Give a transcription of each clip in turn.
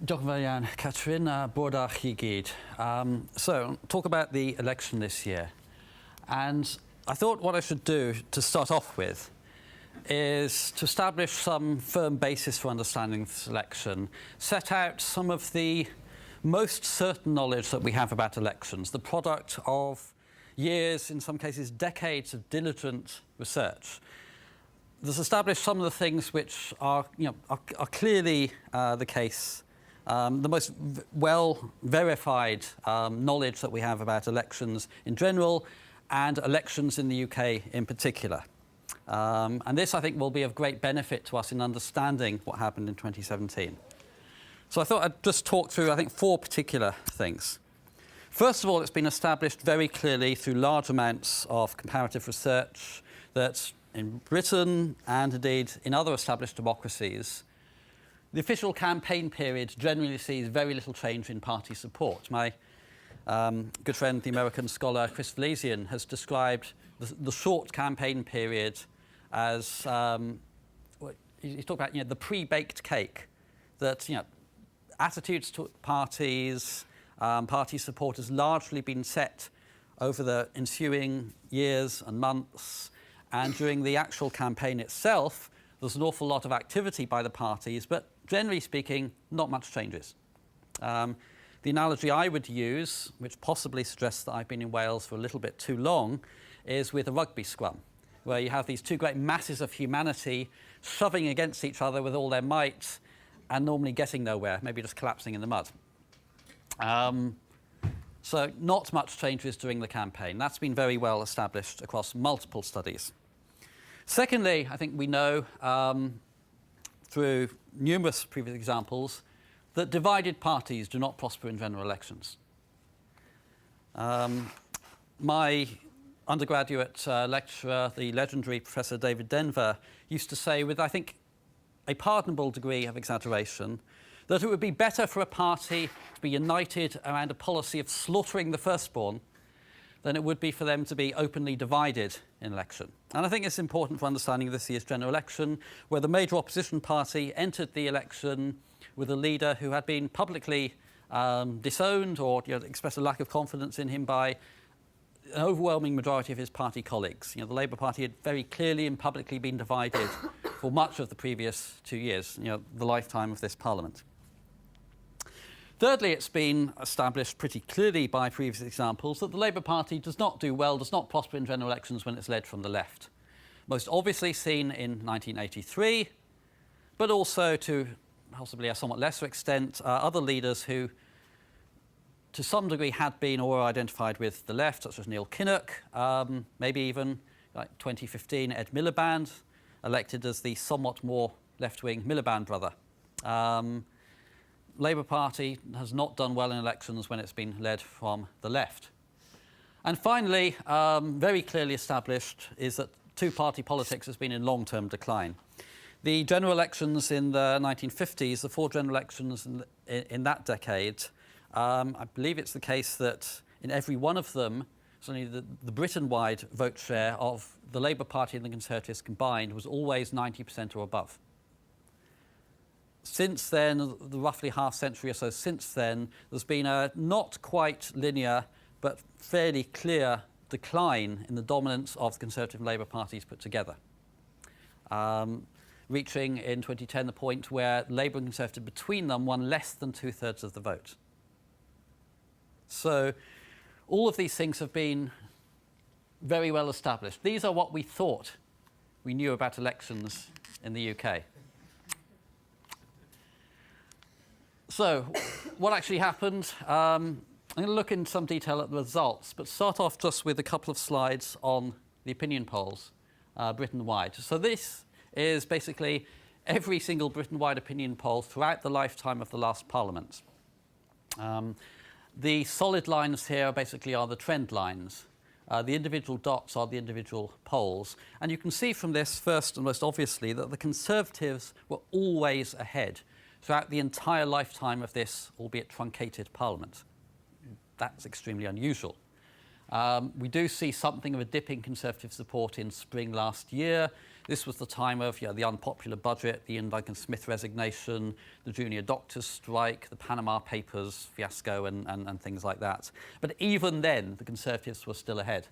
Diolch yn fawr iawn, Catrin, a bordach I gyd. So, talk about the election this year. And I thought what I should do to start off with is to establish some firm basis for understanding this election, set out some of the most certain knowledge that we have about elections, the product of years, in some cases decades of diligent research. There's established some of the things which are clearly the case, the most well verified knowledge that we have about elections in general and elections in the UK in particular. And this, I think, will be of great benefit to us in understanding what happened in 2017. So I thought I'd just talk through, I think, four particular things. First of all, it's been established very clearly through large amounts of comparative research that in Britain and indeed in other established democracies, the official campaign period generally sees very little change in party support. My good friend, the American scholar Chris Valesian, has described the short campaign period as he's talked about the pre-baked cake, that attitudes to parties, party support has largely been set over the ensuing years and months, and during the actual campaign itself there's an awful lot of activity by the parties, but generally speaking not much changes. The analogy I would use, which possibly suggests that I've been in Wales for a little bit too long, is with a rugby scrum, where you have these two great masses of humanity shoving against each other with all their might and normally getting nowhere, maybe just collapsing in the mud. So not much changes during the campaign. That's been very well established across multiple studies. Secondly, I think we know through numerous previous examples that divided parties do not prosper in general elections. My undergraduate lecturer, the legendary Professor David Denver, used to say, with I think a pardonable degree of exaggeration, that it would be better for a party to be united around a policy of slaughtering the firstborn than it would be for them to be openly divided in election. And I think it's important for understanding this year's general election, where the major opposition party entered the election with a leader who had been publicly disowned or expressed a lack of confidence in him by an overwhelming majority of his party colleagues. The Labour Party had very clearly and publicly been divided for much of the previous 2 years, the lifetime of this Parliament. Thirdly, it's been established pretty clearly by previous examples that the Labour Party does not do well, does not prosper in general elections when it's led from the left. Most obviously seen in 1983, but also to possibly a somewhat lesser extent, other leaders who to some degree had been or were identified with the left, such as Neil Kinnock, maybe even like 2015 Ed Miliband, elected as the somewhat more left-wing Miliband brother. Labour Party has not done well in elections when it's been led from the left. And finally, very clearly established is that two-party politics has been in long-term decline. The general elections in the 1950s, the four general elections in that decade, I believe it's the case that in every one of them, certainly the Britain-wide vote share of the Labour Party and the Conservatives combined was always 90% or above. Since then, the roughly half century or so since then, there's been a not quite linear but fairly clear decline in the dominance of the Conservative and Labour parties put together, reaching in 2010 the point where Labour and Conservative between them won less than 2/3 of the vote. So all of these things have been very well established. These are what we thought we knew about elections in the UK. So what actually happened? I'm going to look in some detail at the results, but start off just with a couple of slides on the opinion polls Britain-wide. So this is basically every single Britain-wide opinion poll throughout the lifetime of the last Parliament. The solid lines here basically are the trend lines. The individual dots are the individual polls. And you can see from this, first and most obviously, that the Conservatives were always ahead throughout the entire lifetime of this, albeit truncated, Parliament. That's extremely unusual. We do see something of a dip in Conservative support in spring last year. This was the time of the unpopular budget, the Ian Duncan Smith resignation, the junior doctors' strike, the Panama Papers fiasco and things like that. But even then, the Conservatives were still ahead.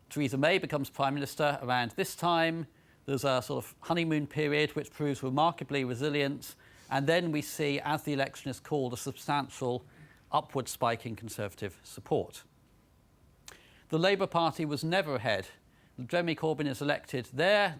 Theresa May becomes Prime Minister around this time. There's a sort of honeymoon period which proves remarkably resilient. And then we see, as the election is called, a substantial upward spike in Conservative support. The Labour Party was never ahead. Jeremy Corbyn is elected there.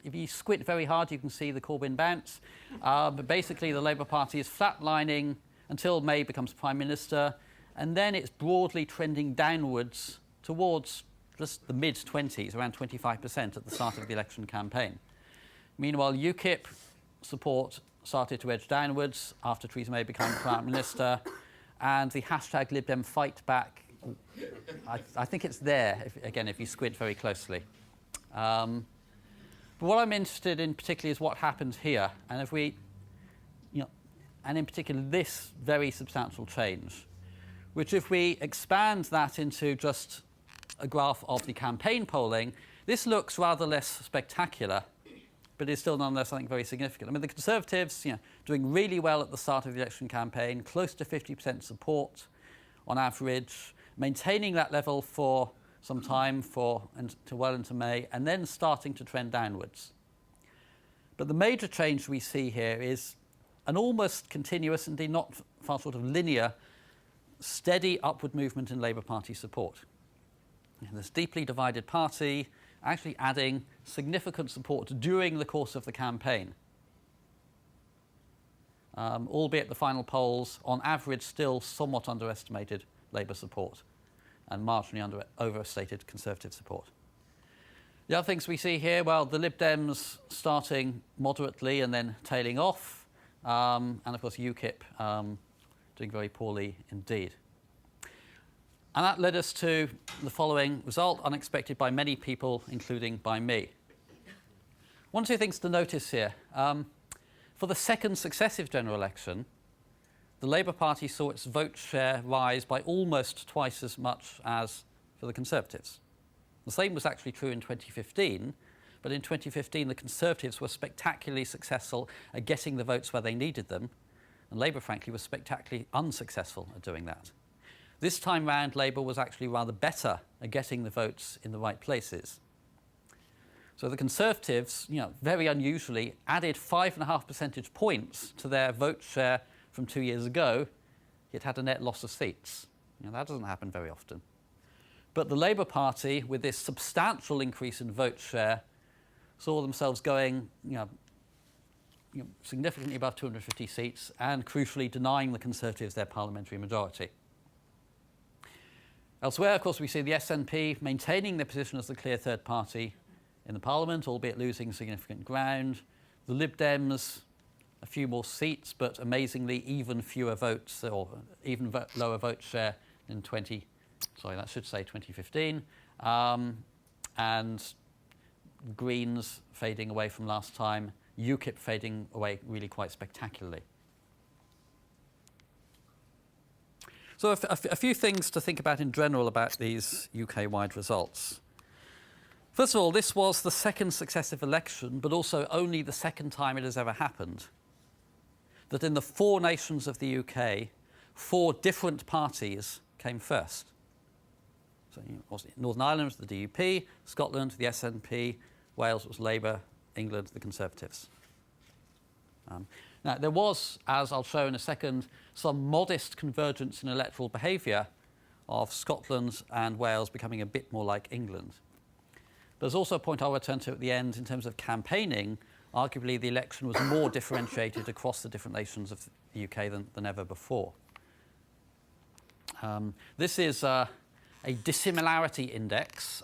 If you squint very hard, you can see the Corbyn bounce. But basically, the Labour Party is flatlining until May becomes Prime Minister. And then it's broadly trending downwards towards just the mid-20s, around 25% at the start of the election campaign. Meanwhile, UKIP support started to edge downwards after Theresa May became Prime Minister. And the hashtag Lib Dem Fight Back, I think it's there, if you squint very closely. But what I'm interested in particularly is what happened here. And if we, and in particular this very substantial change, which if we expand that into just a graph of the campaign polling, this looks rather less spectacular, but is still nonetheless something very significant. I mean, the Conservatives, doing really well at the start of the election campaign, close to 50% support on average, maintaining that level for some time well into May, and then starting to trend downwards. But the major change we see here is an almost continuous, indeed not far short of linear, steady upward movement in Labour Party support. And this deeply divided party actually adding significant support during the course of the campaign. Albeit the final polls, on average, still somewhat underestimated Labour support and marginally overstated Conservative support. The other things we see here, well, the Lib Dems starting moderately and then tailing off, and of course UKIP doing very poorly indeed. And that led us to the following result, unexpected by many people, including by me. One or two things to notice here. For the second successive general election, the Labour Party saw its vote share rise by almost twice as much as for the Conservatives. The same was actually true in 2015, but in 2015 the Conservatives were spectacularly successful at getting the votes where they needed them, and Labour, frankly, was spectacularly unsuccessful at doing that. This time round, Labour was actually rather better at getting the votes in the right places. So the Conservatives, very unusually, added 5.5 percentage points to their vote share from 2 years ago, yet had a net loss of seats. That doesn't happen very often. But the Labour Party, with this substantial increase in vote share, saw themselves going significantly above 250 seats and, crucially, denying the Conservatives their parliamentary majority. Elsewhere, of course, we see the SNP maintaining their position as the clear third party in the Parliament, albeit losing significant ground. The Lib Dems, a few more seats, but amazingly even fewer votes, or even lower vote share in 2015. And Greens fading away from last time, UKIP fading away really quite spectacularly. So a few things to think about in general about these UK-wide results. First of all, this was the second successive election, but also only the second time it has ever happened, that in the 4 nations of the UK, 4 different parties came first. So Northern Ireland was the DUP, Scotland the SNP, Wales was Labour, England the Conservatives. Now, there was, as I'll show in a second, some modest convergence in electoral behaviour of Scotland and Wales becoming a bit more like England. There's also a point I'll return to at the end in terms of campaigning. Arguably, the election was more differentiated across the different nations of the UK than ever before. This is a dissimilarity index.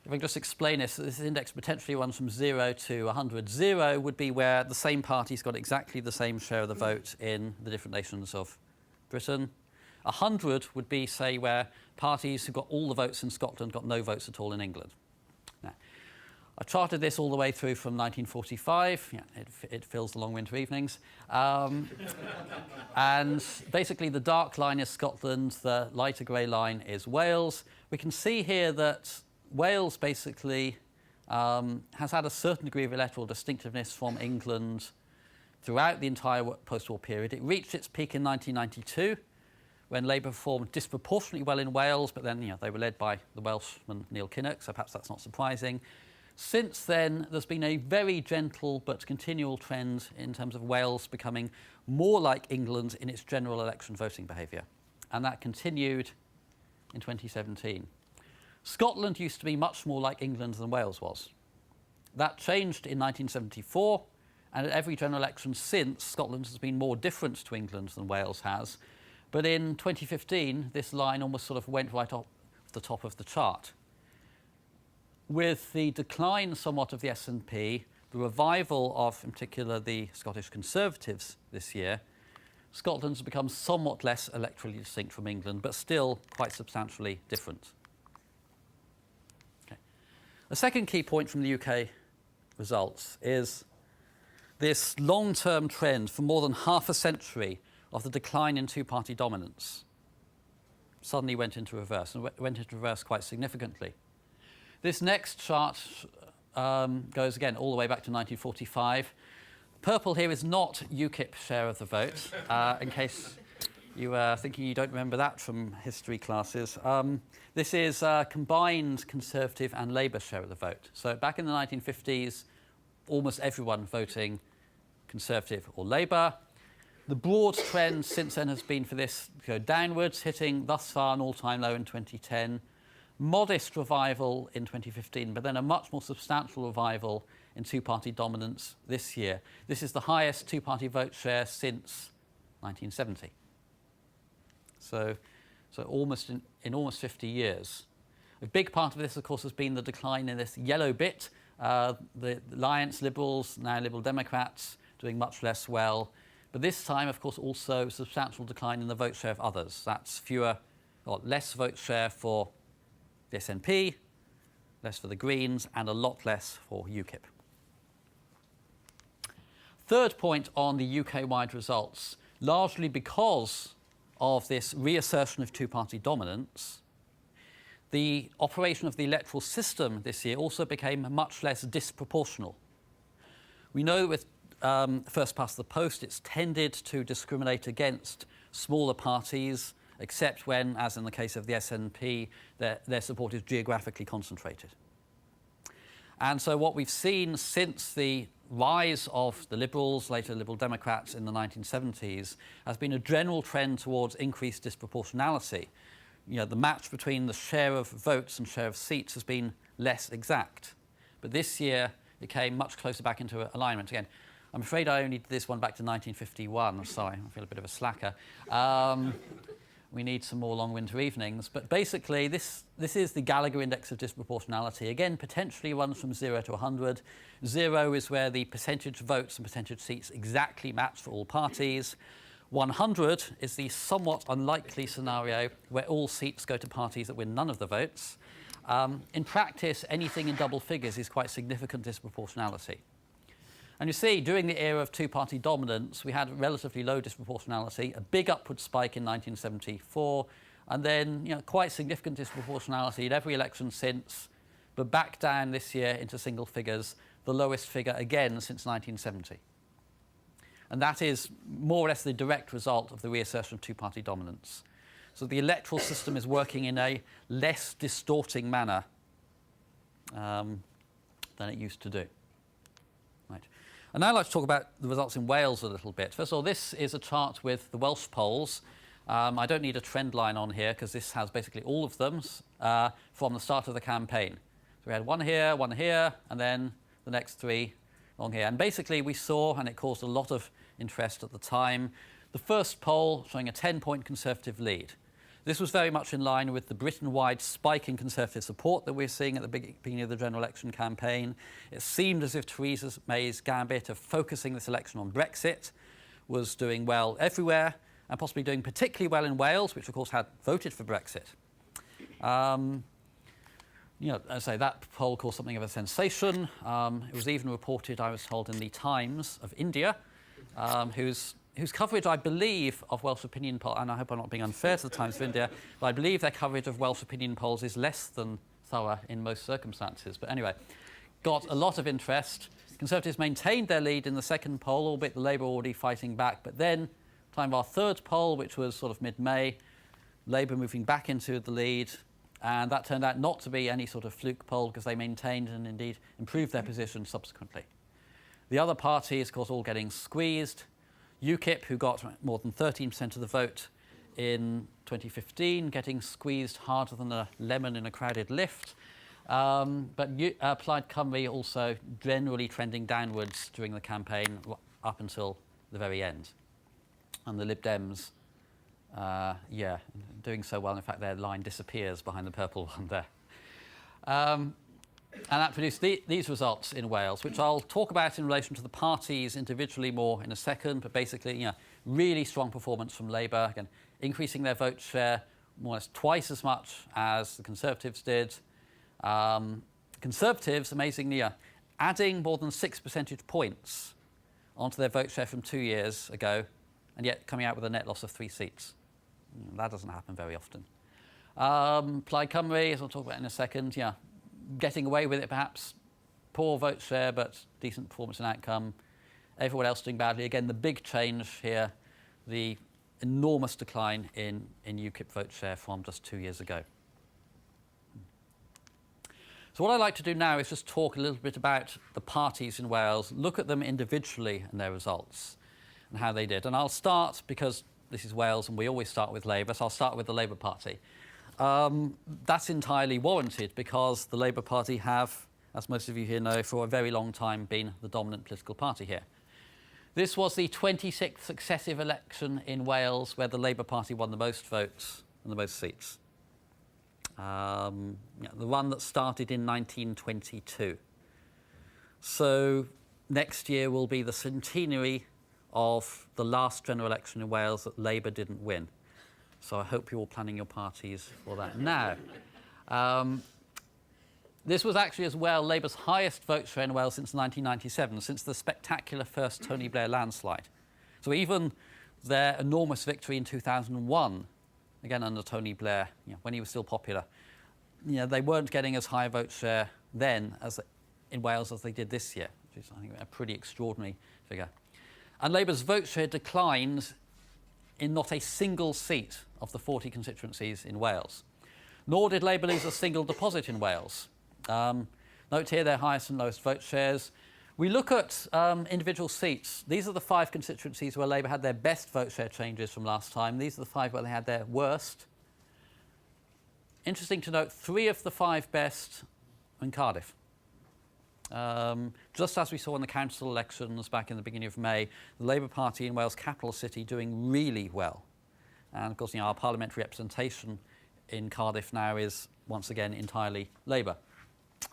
If I can just explain this index potentially runs from 0 to 100. 0 would be where the same party's got exactly the same share of the vote in the different nations of Britain. 100 would be, say, where parties who got all the votes in Scotland got no votes at all in England. Now, I charted this all the way through from 1945. Yeah, it fills the long winter evenings. And basically, the dark line is Scotland, the lighter grey line is Wales. We can see here that Wales basically has had a certain degree of electoral distinctiveness from England throughout the entire post-war period. It reached its peak in 1992, when Labour performed disproportionately well in Wales, but then they were led by the Welshman Neil Kinnock, so perhaps that's not surprising. Since then, there's been a very gentle but continual trend in terms of Wales becoming more like England in its general election voting behaviour, and that continued in 2017. Scotland used to be much more like England than Wales was. That changed in 1974, and at every general election since, Scotland has been more different to England than Wales has. But in 2015, this line almost sort of went right off the top of the chart. With the decline somewhat of the SNP, the revival of, in particular, the Scottish Conservatives this year, Scotland has become somewhat less electorally distinct from England, but still quite substantially different. Okay. A second key point from the UK results is this long-term trend for more than half a century of the decline in two-party dominance suddenly went into reverse, and went into reverse quite significantly. This next chart goes again all the way back to 1945. Purple here is not UKIP's share of the vote, in case you are thinking you don't remember that from history classes. This is combined Conservative and Labour share of the vote. So back in the 1950s, almost everyone voting Conservative or Labour. The broad trend since then has been for this to go downwards, hitting thus far an all-time low in 2010. Modest revival in 2015, but then a much more substantial revival in two-party dominance this year. This is the highest two-party vote share since 1970. So almost in almost 50 years. A big part of this, of course, has been the decline in this yellow bit. The Alliance Liberals, now Liberal Democrats, doing much less well. But this time, of course, also substantial decline in the vote share of others. That's less vote share for the SNP, less for the Greens, and a lot less for UKIP. Third point on the UK-wide results, largely because of this reassertion of two-party dominance, the operation of the electoral system this year also became much less disproportional. We know with first past the post, it's tended to discriminate against smaller parties, except when, as in the case of the SNP, their support is geographically concentrated. And so what we've seen since the rise of the Liberals, later Liberal Democrats in the 1970s, has been a general trend towards increased disproportionality. The match between the share of votes and share of seats has been less exact. But this year, it came much closer back into alignment again. I'm afraid I only did this one back to 1951. I'm sorry, I feel a bit of a slacker. We need some more long winter evenings. But basically, this is the Gallagher Index of Disproportionality. Again, potentially runs from 0 to 100. 0 is where the percentage votes and percentage seats exactly match for all parties. 100 is the somewhat unlikely scenario where all seats go to parties that win none of the votes. In practice, anything in double figures is quite significant disproportionality. And you see, during the era of two-party dominance, we had relatively low disproportionality, a big upward spike in 1974, and then quite significant disproportionality in every election since, but back down this year into single figures, the lowest figure again since 1970. And that is more or less the direct result of the reassertion of two-party dominance. So the electoral system is working in a less distorting manner than it used to do. Right. And now I'd like to talk about the results in Wales a little bit. First of all, this is a chart with the Welsh polls. I don't need a trend line on here because this has basically all of them from the start of the campaign. So we had one here, and then the next three along here. And basically we saw, and it caused a lot of interest at the time, the first poll showing a 10-point Conservative lead. This was very much in line with the Britain-wide spike in Conservative support that we're seeing at the beginning of the general election campaign. It seemed as if Theresa May's gambit of focusing this election on Brexit was doing well everywhere, and possibly doing particularly well in Wales, which of course had voted for Brexit. as I say, that poll caused something of a sensation. It was even reported, I was told, in the Times of India, whose coverage, I believe, of Welsh opinion polls, and I hope I'm not being unfair to the Times of India, but I believe their coverage of Welsh opinion polls is less than thorough in most circumstances. But anyway, got a lot of interest. Conservatives maintained their lead in the second poll, albeit the Labour already fighting back. But then, time of our third poll, which was sort of mid-May, Labour moving back into the lead. And that turned out not to be any sort of fluke poll because they maintained and indeed improved their position subsequently. The other parties, of course, all getting squeezed. UKIP, who got more than 13% of the vote in 2015, getting squeezed harder than a lemon in a crowded lift. But Plaid Cymru also generally trending downwards during the campaign up until the very end. And the Lib Dems, doing so well. In fact, their line disappears behind the purple one there. And that produced these results in Wales, which I'll talk about in relation to the parties individually more in a second. But basically, really strong performance from Labour, again, increasing their vote share more or less twice as much as the Conservatives did. Conservatives, amazingly, adding more than 6 percentage points onto their vote share from 2 years ago, and yet coming out with a net loss of 3 seats. That doesn't happen very often. Plaid Cymru, as I'll talk about in a second, getting away with it perhaps. Poor vote share, but decent performance and outcome. Everyone else doing badly. Again, the big change here, the enormous decline in UKIP vote share from just 2 years ago. So what I'd like to do now is just talk a little bit about the parties in Wales, look at them individually and their results and how they did. And I'll start, because this is Wales and we always start with Labour, so I'll start with the Labour Party. That's entirely warranted because the Labour Party have, as most of you here know, for a very long time been the dominant political party here. This was the 26th successive election in Wales where the Labour Party won the most votes and the most seats. The one that started in 1922. So next year will be the centenary of the last general election in Wales that Labour didn't win. So I hope you're all planning your parties for that now. This was actually as well Labour's highest vote share in Wales since 1997, since the spectacular first Tony Blair landslide. So even their enormous victory in 2001, again under Tony Blair, when he was still popular, they weren't getting as high a vote share then as in Wales as they did this year, which is, I think, a pretty extraordinary figure. And Labour's vote share declined in not a single seat of the 40 constituencies in Wales. Nor did Labour lose a single deposit in Wales. Note here their highest and lowest vote shares. We look at individual seats. These are the 5 constituencies where Labour had their best vote share changes from last time. These are the 5 where they had their worst. Interesting to note, 3 of the 5 best in Cardiff. Just as we saw in the council elections back in the beginning of May, the Labour Party in Wales' capital city doing really well. And of course, our parliamentary representation in Cardiff now is once again entirely Labour.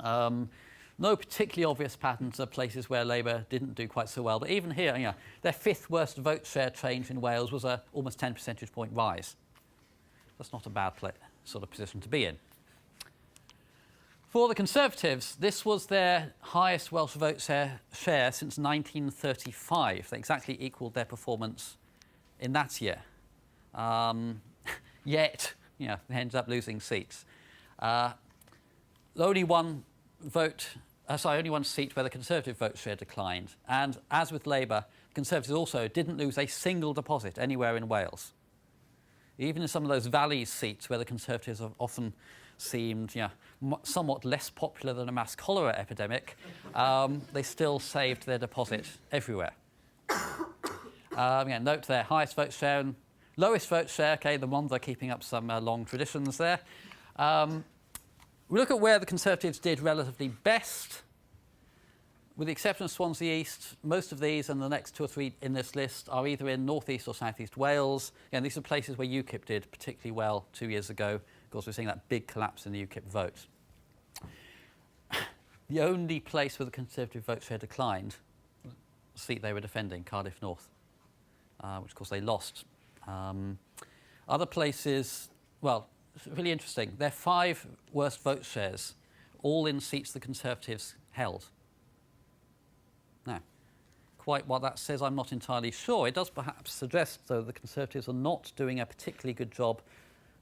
No particularly obvious patterns of places where Labour didn't do quite so well, but even here, their 5th worst vote share change in Wales was a almost 10 percentage point rise. That's not a bad sort of position to be in. For the Conservatives, this was their highest Welsh vote share since 1935. They exactly equalled their performance in that year. Yet, they ended up losing seats. Only one seat where the Conservative vote share declined. And as with Labour, Conservatives also didn't lose a single deposit anywhere in Wales. Even in some of those valleys seats where the Conservatives have often seemed somewhat less popular than a mass cholera epidemic, they still saved their deposit everywhere. Note their highest vote share and lowest vote share. Okay, the ones are keeping up some long traditions there. We look at where the Conservatives did relatively best. With the exception of Swansea East, most of these and the next 2 or 3 in this list are either in North East or South East Wales. Again, these are places where UKIP did particularly well 2 years ago. Of course, we're seeing that big collapse in the UKIP vote. The only place where the Conservative vote share declined was the seat they were defending, Cardiff North, which of course they lost. Other places, well, it's really interesting. Their 5 worst vote shares all in seats the Conservatives held. Now, quite what that says, I'm not entirely sure. It does perhaps suggest, though, the Conservatives are not doing a particularly good job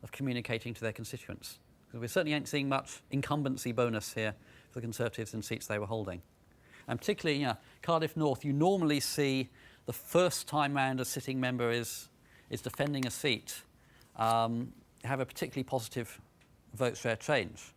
of communicating to their constituents. Because we certainly ain't seeing much incumbency bonus here for the Conservatives in seats they were holding. And particularly, Cardiff North, you normally see the first time round a sitting member is defending a seat, have a particularly positive vote share change.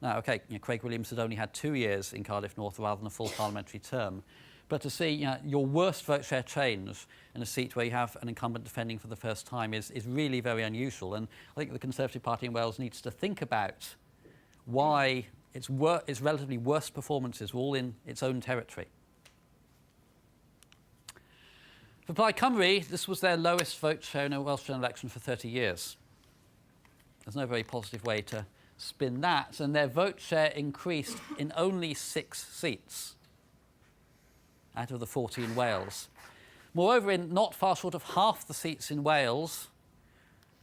Now, OK, Craig Williams had only had 2 years in Cardiff North rather than a full parliamentary term. But to see your worst vote share change in a seat where you have an incumbent defending for the first time is really very unusual. And I think the Conservative Party in Wales needs to think about why its relatively worst performances were all in its own territory. For Plaid Cymru, this was their lowest vote share in a Welsh general election for 30 years. There's no very positive way to spin that, and their vote share increased in only 6 seats out of the 40 in Wales. Moreover, in not far short of half the seats in Wales,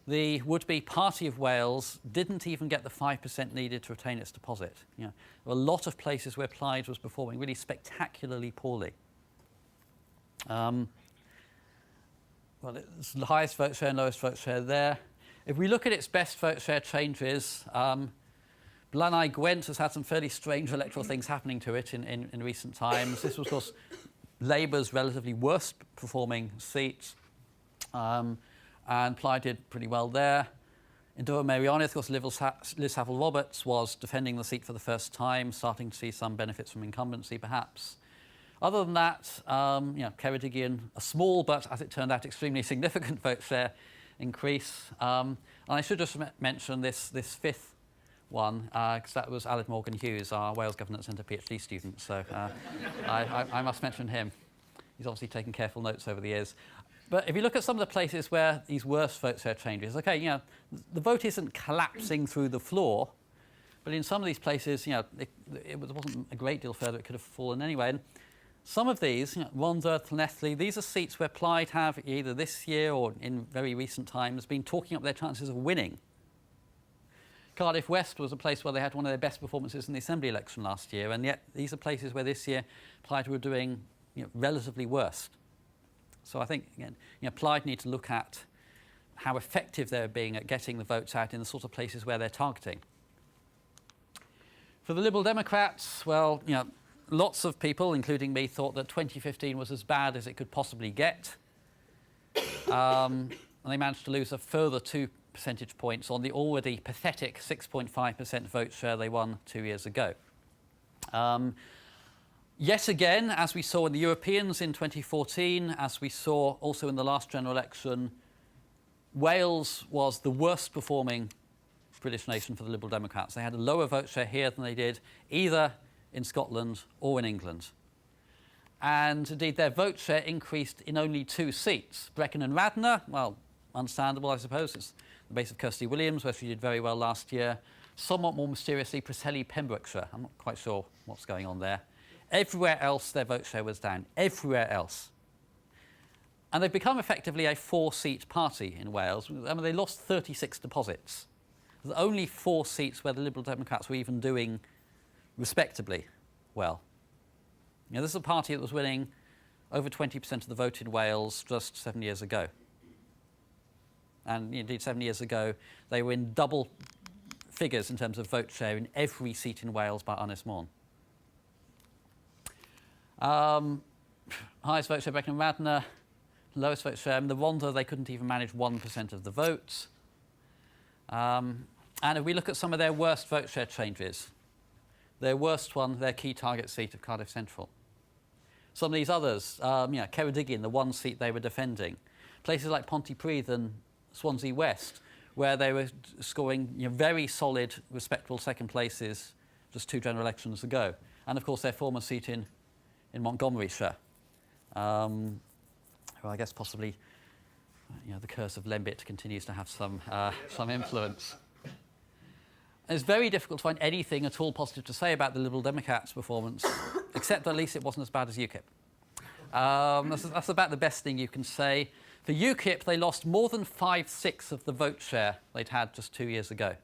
the would-be Party of Wales didn't even get the 5% needed to retain its deposit. There were a lot of places where Plaid was performing really spectacularly poorly. Well, it's the highest vote share and lowest vote share there. If we look at its best vote share changes, Blaenau Gwent has had some fairly strange electoral things happening to it in recent times. This was, of course, Labour's relatively worst performing seat, and Plaid did pretty well there. In Durham Meirionydd, of course, Liz Saville-Roberts was defending the seat for the first time, starting to see some benefits from incumbency, perhaps. Other than that, Ceredigion, a small but, as it turned out, extremely significant vote share increase. And I should just mention this fifth one, because that was Aled Morgan Hughes, our Wales Governance Centre PhD student. So I must mention him. He's obviously taken careful notes over the years. But if you look at some of the places where these worst vote share changes, OK, the vote isn't collapsing through the floor, but in some of these places, it wasn't a great deal further. It could have fallen anyway. And some of these, Rhondda, Llanelli, these are seats where Plaid have, either this year or in very recent times, been talking up their chances of winning. Cardiff West was a place where they had one of their best performances in the Assembly election last year, and yet these are places where this year Plaid were doing relatively worst. So I think, again, Plaid need to look at how effective they're being at getting the votes out in the sort of places where they're targeting. For the Liberal Democrats, well, lots of people, including me, thought that 2015 was as bad as it could possibly get. And they managed to lose a further 2 percentage points on the already pathetic 6.5% vote share they won 2 years ago. Yet again, as we saw in the Europeans in 2014, as we saw also in the last general election, Wales was the worst performing British nation for the Liberal Democrats. They had a lower vote share here than they did either in Scotland or in England. And indeed, their vote share increased in only 2 seats. Brecon and Radnor, well, understandable, I suppose. It's the base of Kirsty Williams, where she did very well last year. Somewhat more mysteriously, Preseli, Pembrokeshire. I'm not quite sure what's going on there. Everywhere else, their vote share was down. Everywhere else. And they've become effectively a 4-seat party in Wales. I mean, they lost 36 deposits. There's only 4 seats where the Liberal Democrats were even doing respectably well. This is a party that was winning over 20% of the vote in Wales just 7 years ago. And indeed, 7 years ago, they were in double figures in terms of vote share in every seat in Wales by Ynys Môn. Highest vote share, Brecon and Radnor. Lowest vote share, the Rhondda, they couldn't even manage 1% of the vote. And if we look at some of their worst vote share changes, their worst one, their key target seat of Cardiff Central. Some of these others, Ceredigion, the one seat they were defending. Places like Pontypridd and Swansea West, where they were scoring very solid, respectable second places just 2 general elections ago. And of course, their former seat in Montgomeryshire. Well, I guess possibly the curse of Lembit continues to have some influence. It's very difficult to find anything at all positive to say about the Liberal Democrats' performance, except at least it wasn't as bad as UKIP. That's about the best thing you can say. For UKIP, they lost more than 5/6 of the vote share they'd had just 2 years ago.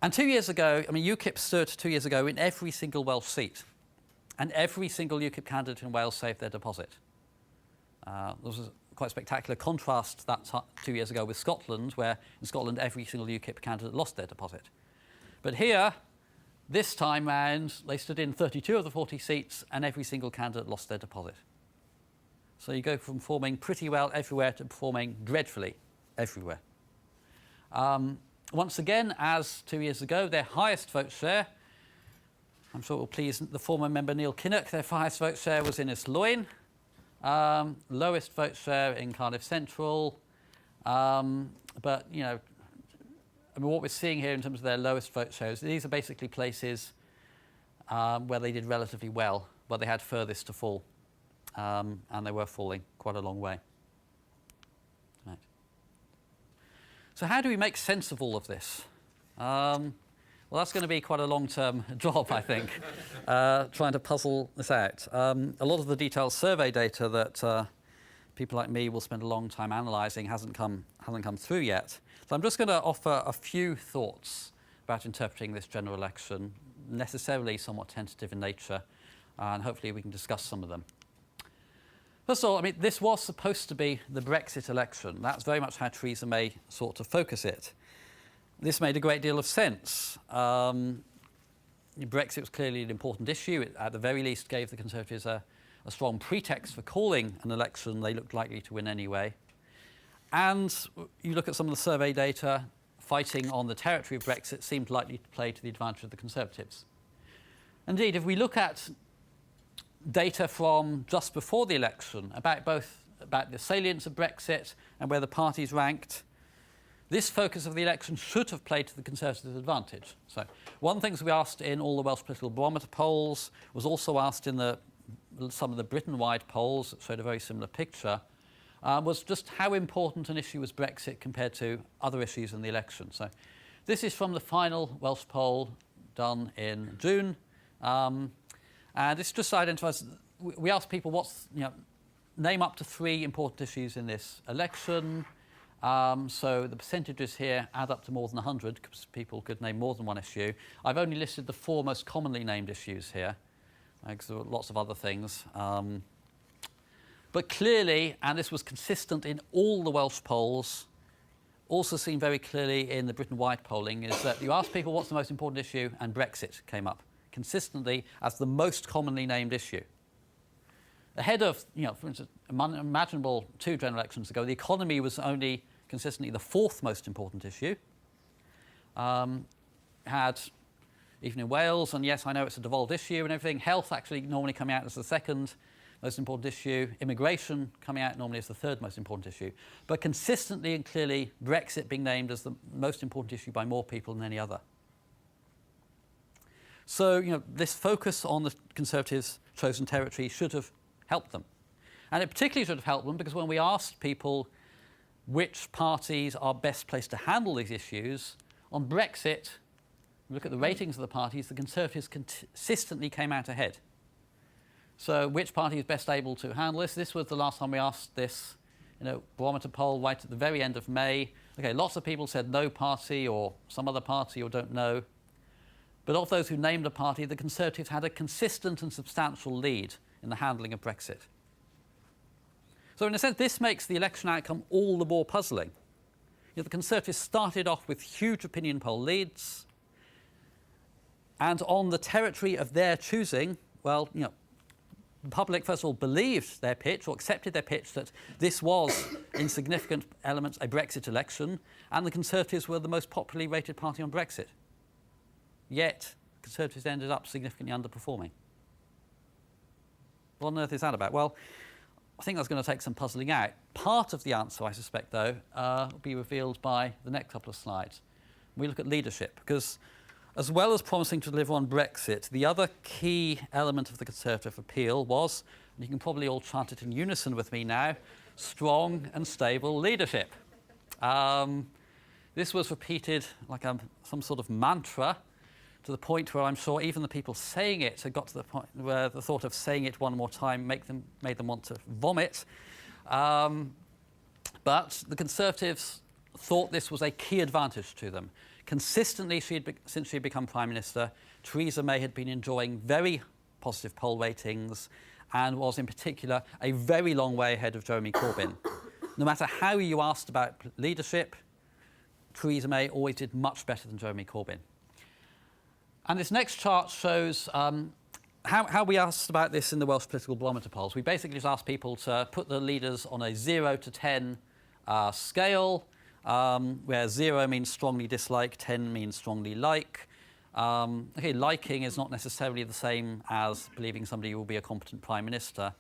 And 2 years ago, I mean, UKIP stood 2 years ago in every single Welsh seat. And every single UKIP candidate in Wales saved their deposit. There was a quite spectacular contrast that 2 years ago with Scotland, where in Scotland every single UKIP candidate lost their deposit. But here, this time round, they stood in 32 of the 40 seats and every single candidate lost their deposit. So you go from performing pretty well everywhere to performing dreadfully everywhere. Once again, as 2 years ago, their highest vote share, I'm sure it will please the former member Neil Kinnock, their highest vote share was in Islwyn. Lowest vote share in Cardiff Central. But, you know, I mean, what we're seeing here in terms of their lowest vote shares, these are basically places where they did relatively well, but they had furthest to fall. And they were falling quite a long way. Right. So how do we make sense of all of this? Well, that's going to be quite a long-term job, I think, trying to puzzle this out. A lot of the detailed survey data that people like me will spend a long time analysing hasn't come through yet. So I'm just going to offer a few thoughts about interpreting this general election, necessarily somewhat tentative in nature, and hopefully we can discuss some of them. First of all, I mean, this was supposed to be the Brexit election. That's very much how Theresa May sought to focus it. This made a great deal of sense. Brexit was clearly an important issue. It, at the very least, gave the Conservatives a strong pretext for calling an election they looked likely to win anyway. And you look at some of the survey data, fighting on the territory of Brexit seemed likely to play to the advantage of the Conservatives. Indeed, if we look at data from just before the election about the salience of Brexit and where the parties ranked, this focus of the election should have played to the Conservatives' advantage. So one thing we asked in all the Welsh Political Barometer polls was also asked in some of the Britain-wide polls that showed a very similar picture, was just how important an issue was Brexit compared to other issues in the election. So this is from the final Welsh poll done in June. And this just identifies, we asked people name up to 3 important issues in this election. So the percentages here add up to more than 100 because people could name more than one issue. I've only listed the 4 most commonly named issues here because there were lots of other things. But clearly, and this was consistent in all the Welsh polls, also seen very clearly in the Britain-wide polling, is that you ask people what's the most important issue and Brexit came up consistently as the most commonly named issue. Ahead of, for instance, imaginable 2 general elections ago, the economy was only consistently the 4th most important issue. Had, even in Wales, and yes, I know it's a devolved issue and everything, health actually normally coming out as the 2nd most important issue, immigration coming out normally as the 3rd most important issue, but consistently and clearly Brexit being named as the most important issue by more people than any other. So, this focus on the Conservatives' chosen territory should have helped them. And it particularly should have helped them because when we asked people which parties are best placed to handle these issues, on Brexit, look at the ratings of the parties, the Conservatives consistently came out ahead. So which party is best able to handle this? This was the last time we asked this, barometer poll right at the very end of May. Okay, lots of people said no party or some other party or don't know. But of those who named a party, the Conservatives had a consistent and substantial lead in the handling of Brexit. So in a sense, this makes the election outcome all the more puzzling. The Conservatives started off with huge opinion poll leads, and on the territory of their choosing, well, the public, first of all, believed their pitch or accepted their pitch that this was, in significant elements, a Brexit election, and the Conservatives were the most popularly rated party on Brexit. Yet, Conservatives ended up significantly underperforming. What on earth is that about? Well, I think that's going to take some puzzling out. Part of the answer, I suspect, though, will be revealed by the next couple of slides. We look at leadership, because as well as promising to deliver on Brexit, the other key element of the Conservative appeal was, and you can probably all chant it in unison with me now, strong and stable leadership. This was repeated like some sort of mantra, to the point where I'm sure even the people saying it had got to the point where the thought of saying it one more time made them want to vomit. But the Conservatives thought this was a key advantage to them. consistently, since she'd become Prime Minister, Theresa May had been enjoying very positive poll ratings and was in particular a very long way ahead of Jeremy Corbyn. No matter how you asked about leadership, Theresa May always did much better than Jeremy Corbyn. And this next chart shows how we asked about this in the Welsh Political Barometer polls. We basically just asked people to put the leaders on a 0 to 10 scale, where 0 means strongly dislike, 10 means strongly like. Okay, liking is not necessarily the same as believing somebody will be a competent Prime Minister.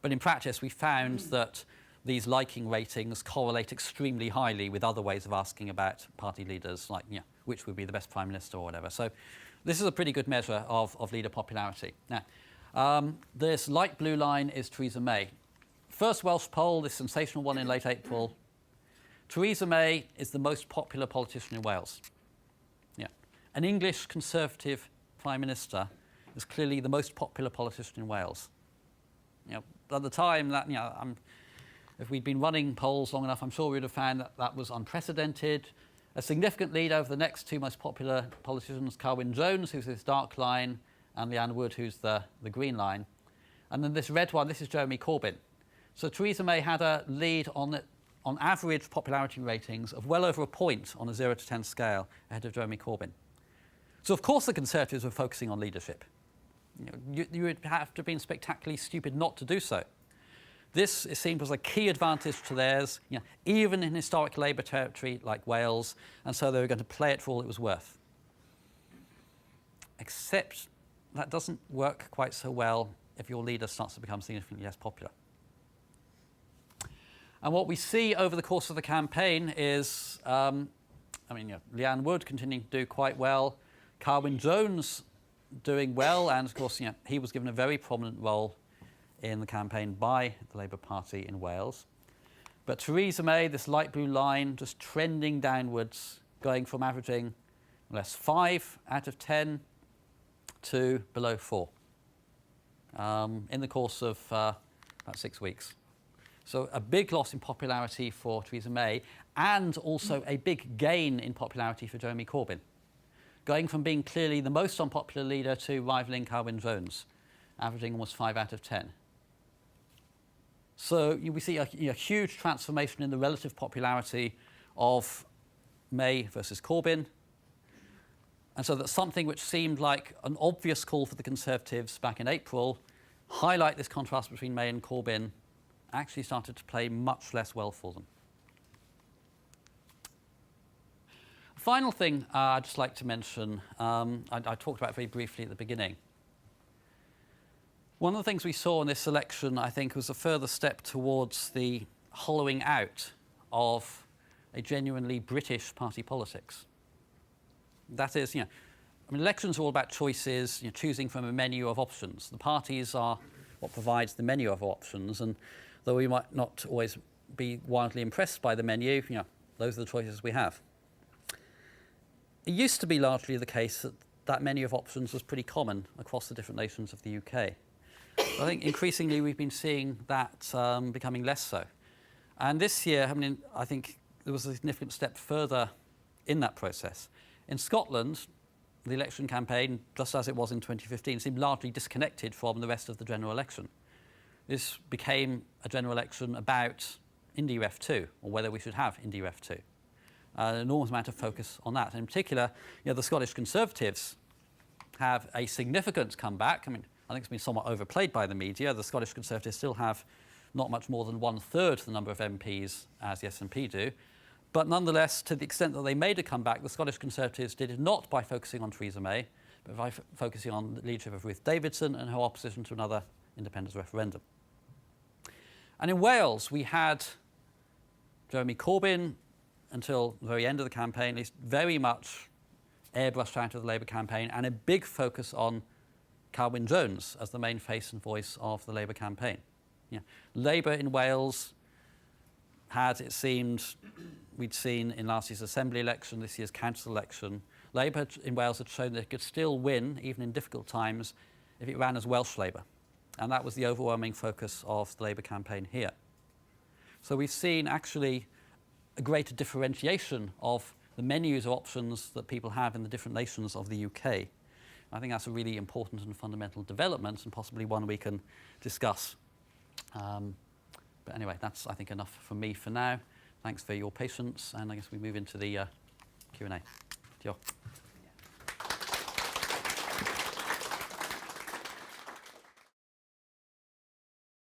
But in practice, we found that these liking ratings correlate extremely highly with other ways of asking about party leaders, like which would be the best Prime Minister or whatever. So this is a pretty good measure of leader popularity. Now, this light blue line is Theresa May. First Welsh poll, this sensational one in late April. Theresa May is the most popular politician in Wales. An English Conservative Prime Minister is clearly the most popular politician in Wales. At the time that, if we'd been running polls long enough, I'm sure we'd have found that that was unprecedented. A significant lead over the next two most popular politicians, Carwyn Jones, who's this dark line, and Leanne Wood, who's the green line. And then this red one, this is Jeremy Corbyn. So Theresa May had a lead on average popularity ratings of well over a point on a 0 to 10 scale ahead of Jeremy Corbyn. So of course the Conservatives were focusing on leadership. You would have to have been spectacularly stupid not to do so. This, it seemed, was a key advantage to theirs, even in historic Labour territory like Wales, and so they were going to play it for all it was worth. Except that doesn't work quite so well if your leader starts to become significantly less popular. And what we see over the course of the campaign is, Leanne Wood continuing to do quite well, Carwyn Jones doing well, and of course, he was given a very prominent role in the campaign by the Labour Party in Wales. But Theresa May, this light blue line, just trending downwards, going from averaging less 5 out of 10 to below 4 in the course of about 6 weeks. So a big loss in popularity for Theresa May, and also a big gain in popularity for Jeremy Corbyn, going from being clearly the most unpopular leader to rivaling Carwyn Jones, averaging almost 5 out of 10. So we see a huge transformation in the relative popularity of May versus Corbyn. And so that something which seemed like an obvious call for the Conservatives back in April, highlight this contrast between May and Corbyn, actually started to play much less well for them. Final thing I'd just like to mention, I talked about very briefly at the beginning. One of the things we saw in this election, I think, was a further step towards the hollowing out of a genuinely British party politics. That is, elections are all about choices, choosing from a menu of options. The parties are what provides the menu of options, and though we might not always be wildly impressed by the menu, those are the choices we have. It used to be largely the case that that menu of options was pretty common across the different nations of the UK. I think increasingly we've been seeing that becoming less so. And this year, I think there was a significant step further in that process. In Scotland, the election campaign, just as it was in 2015, seemed largely disconnected from the rest of the general election. This became a general election about IndyRef 2, or whether we should have IndyRef 2. An enormous amount of focus on that. And in particular, the Scottish Conservatives have a significant comeback. I think it's been somewhat overplayed by the media. The Scottish Conservatives still have not much more than 1/3 the number of MPs as the SNP do. But nonetheless, to the extent that they made a comeback, the Scottish Conservatives did it not by focusing on Theresa May, but by focusing on the leadership of Ruth Davidson and her opposition to another independence referendum. And in Wales, we had Jeremy Corbyn, until the very end of the campaign, at least very much airbrushed out of the Labour campaign, and a big focus on Carwyn Jones as the main face and voice of the Labour campaign. Labour in Wales had, it seemed, we'd seen in last year's Assembly election, this year's council election, Labour in Wales had shown that it could still win, even in difficult times, if it ran as Welsh Labour. And that was the overwhelming focus of the Labour campaign here. So we've seen actually a greater differentiation of the menus of options that people have in the different nations of the UK. I think that's a really important and fundamental development, and possibly one we can discuss. But anyway, that's, I think, enough from me for now. Thanks for your patience, and I guess we move into the Q&A. Diolch.